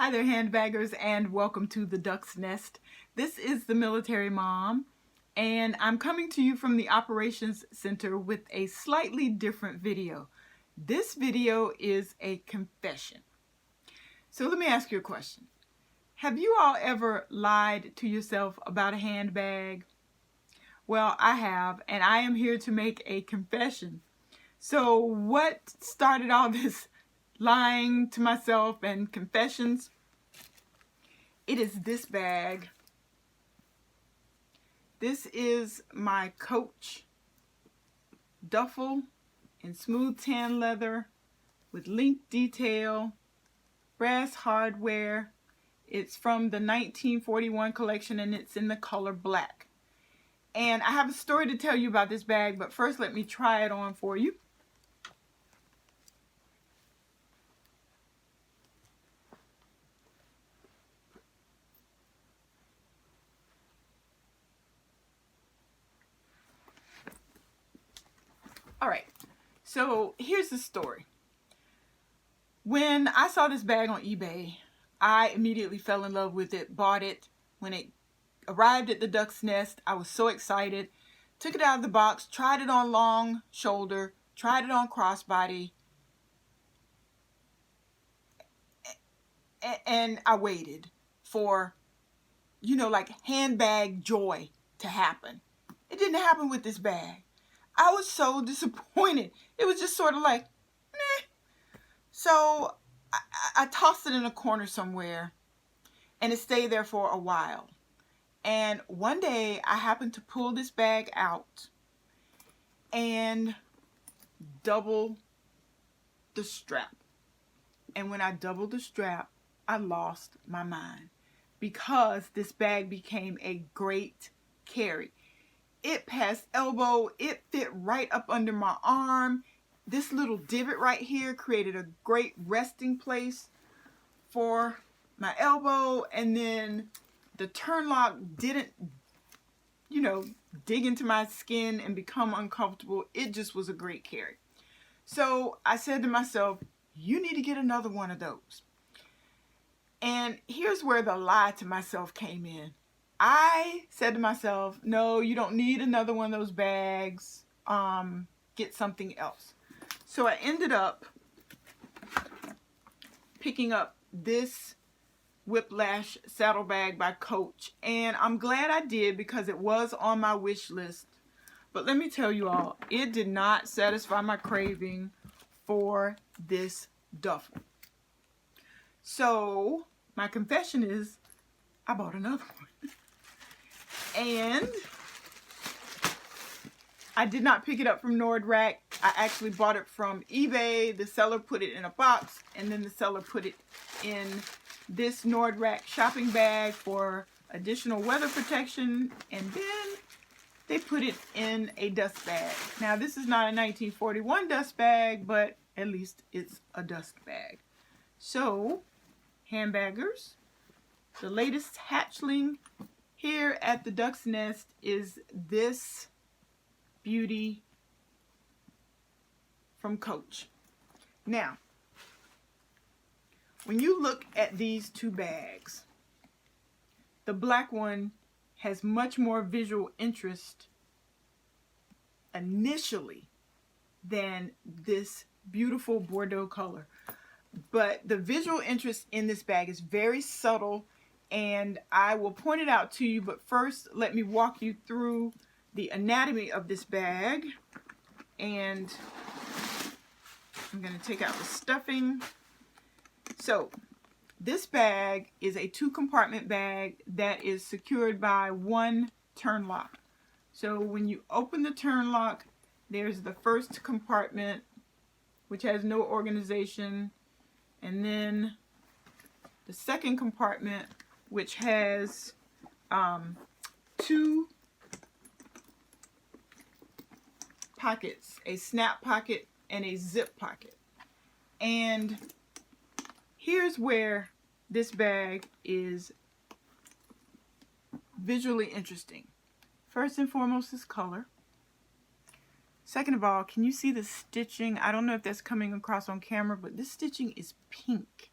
Hi there, handbaggers, and welcome to the Duck's Nest. This is the Military Mom, and I'm coming to you from the Operations Center with a slightly different video. This video is a confession. So let me ask you a question. Have you all ever lied to yourself about a handbag? Well, I have, and I am here to make a confession. So what started all this lying to myself and confessions? It is this bag. This is my Coach Duffle in smooth tan leather with link detail, brass hardware. It's from the 1941 collection and it's in the color black. And I have a story to tell you about this bag, but first let me try it on for you. Alright, so here's the story. When I saw this bag on eBay, I immediately fell in love with it, bought it. When it arrived at the Duck's Nest, I was so excited. Took it out of the box, tried it on long shoulder, tried it on crossbody, and I waited for, like handbag joy to happen. It didn't happen with this bag. I was so disappointed. It was just sort of like, meh. So I tossed it in a corner somewhere and it stayed there for a while. And one day I happened to pull this bag out and double the strap. And when I doubled the strap, I lost my mind because this bag became a great carry. It passed elbow, it fit right up under my arm. This little divot right here created a great resting place for my elbow, and then the turn lock didn't, dig into my skin and become uncomfortable. It just was a great carry. So I said to myself, you need to get another one of those. And here's where the lie to myself came in. I said to myself, no, you don't need another one of those bags. Get something else. So I ended up picking up this Whiplash saddlebag by Coach. And I'm glad I did because it was on my wish list. But let me tell you all, it did not satisfy my craving for this duffel. So my confession is I bought another one. And I did not pick it up from Nordrak. I actually bought it from eBay. The seller put it in a box, and then the seller put it in this Nordrak shopping bag for additional weather protection, and then they put it in a dust bag. Now, this is not a 1941 dust bag, but at least it's a dust bag. So, handbaggers, the latest hatchling here at the Duck's Nest is this beauty from Coach. Now, when you look at these two bags, the black one has much more visual interest initially than this beautiful Bordeaux color. But the visual interest in this bag is very subtle, and I will point it out to you, but first let me walk you through the anatomy of this bag. And I'm going to take out the stuffing. So this bag is a 2-compartment bag that is secured by one turn lock. So when you open the turn lock, there's the first compartment, which has no organization, and then the second compartment, which has 2 pockets, a snap pocket and a zip pocket. And here's where this bag is visually interesting. First and foremost is color. Second of all, can you see the stitching? I don't know if that's coming across on camera, but this stitching is pink.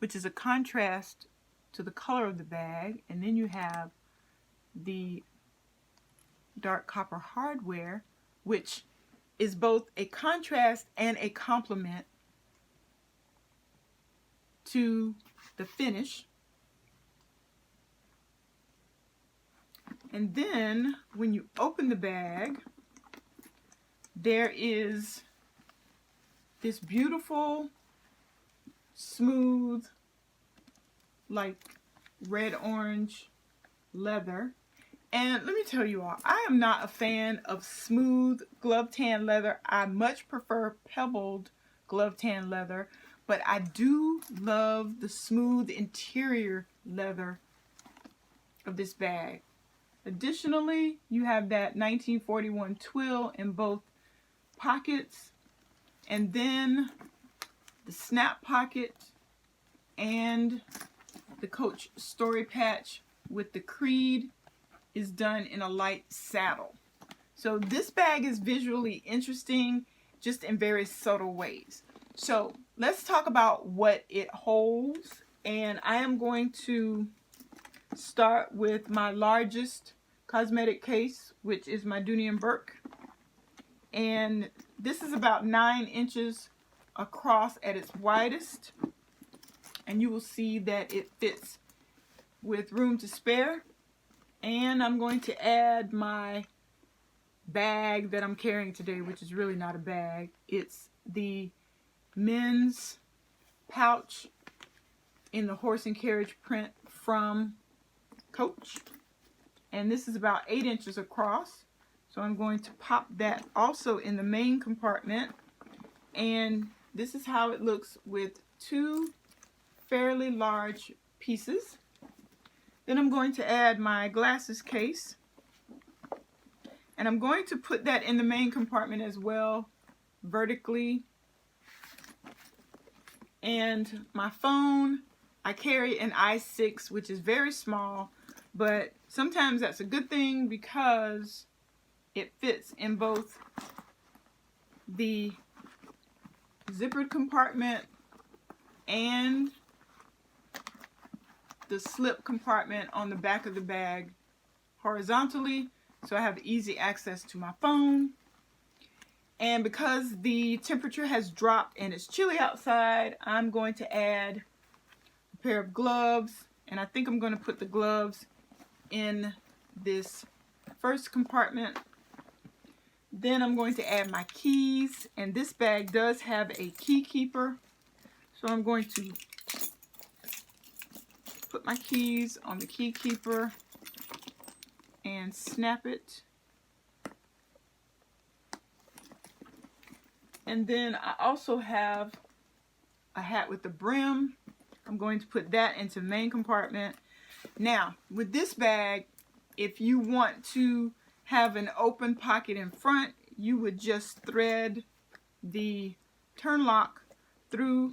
which is a contrast to the color of the bag, and then you have the dark copper hardware, which is both a contrast and a complement to the finish. And then when you open the bag, there is this beautiful, smooth, like red-orange leather. And let me tell you all, I am not a fan of smooth glove tan leather. I much prefer pebbled glove tan leather, but I do love the smooth interior leather of this bag. Additionally, you have that 1941 twill in both pockets, and then the snap pocket and the Coach story patch with the creed is done in a light saddle. So this bag is visually interesting, just in very subtle ways. So let's talk about what it holds, and I am going to start with my largest cosmetic case, which is my Dooney & Bourke, and this is about 9 inches across at its widest, and you will see that it fits with room to spare. And I'm going to add my bag that I'm carrying today, which is really not a bag. It's the men's pouch in the horse and carriage print from Coach. And this is about 8 inches across. So I'm going to pop that also in the main compartment. And this is how it looks with 2 fairly large pieces. Then I'm going to add my glasses case, and I'm going to put that in the main compartment as well, vertically. And my phone, I carry an i6, which is very small, but sometimes that's a good thing because it fits in both the zippered compartment and the slip compartment on the back of the bag horizontally, so I have easy access to my phone. And because the temperature has dropped and it's chilly outside, I'm going to add a pair of gloves, and I think I'm going to put the gloves in this first compartment. Then I'm going to add my keys, and this bag does have a key keeper, so I'm going to put my keys on the key keeper and snap it. And then I also have a hat with the brim. I'm going to put that into main compartment. Now, with this bag, if you want to have an open pocket in front, you would just thread the turn lock through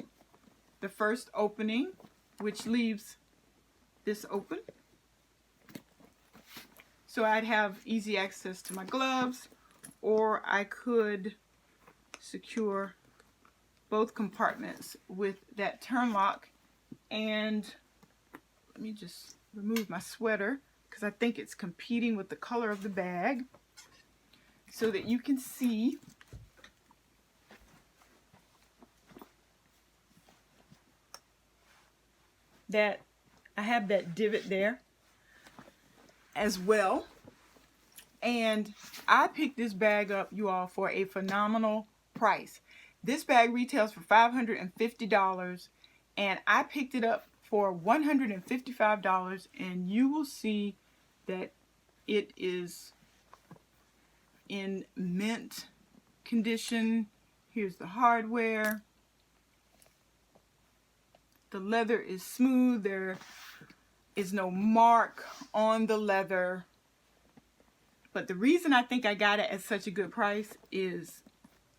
the first opening, which leaves this open. So I'd have easy access to my gloves, or I could secure both compartments with that turn lock. And let me just remove my sweater because I think it's competing with the color of the bag, so that you can see that I have that divot there as well. And I picked this bag up, you all, for a phenomenal price. This bag retails for $550, and I picked it up for $155, and you will see that it is in mint condition. Here's the hardware. The leather is smooth. There is no mark on the leather. But the reason I think I got it at such a good price is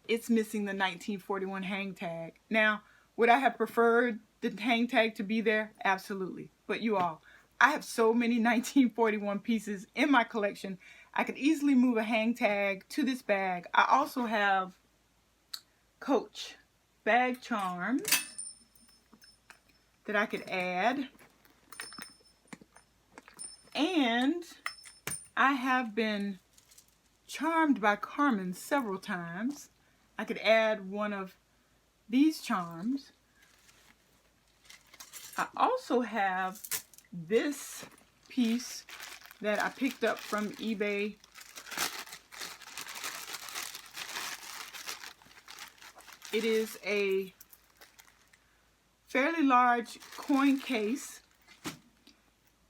it's missing the 1941 hang tag. Now, would I have preferred the hang tag to be there? Absolutely. But you all, I have so many 1941 pieces in my collection. I could easily move a hang tag to this bag. I also have Coach bag charms that I could add. And I have been charmed by Carmen several times. I could add one of these charms. I also have this piece that I picked up from eBay. It is a fairly large coin case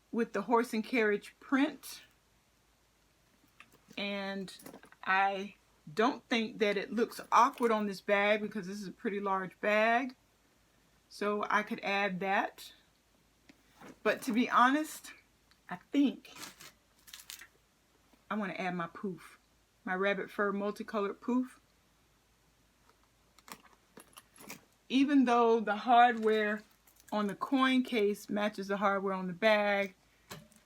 with the horse and carriage print, and I don't think that it looks awkward on this bag because this is a pretty large bag, so I could add that. But to be honest, I think I want to add my poof, my rabbit fur multicolored poof. Even though the hardware on the coin case matches the hardware on the bag,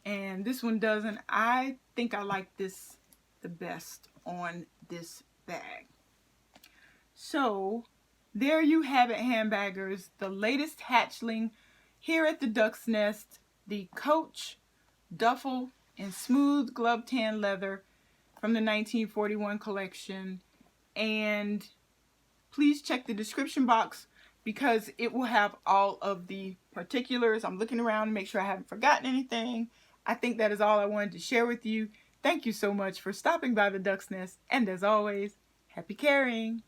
and this one doesn't, I think I like this the best on this bag. So there you have it, handbaggers, the latest hatchling here at the Duck's Nest, the Coach Duffle in smooth glove tan leather from the 1941 collection. And please check the description box because it will have all of the particulars. I'm looking around to make sure I haven't forgotten anything. I think that is all I wanted to share with you. Thank you so much for stopping by the Duck's Nest, and as always, happy carrying.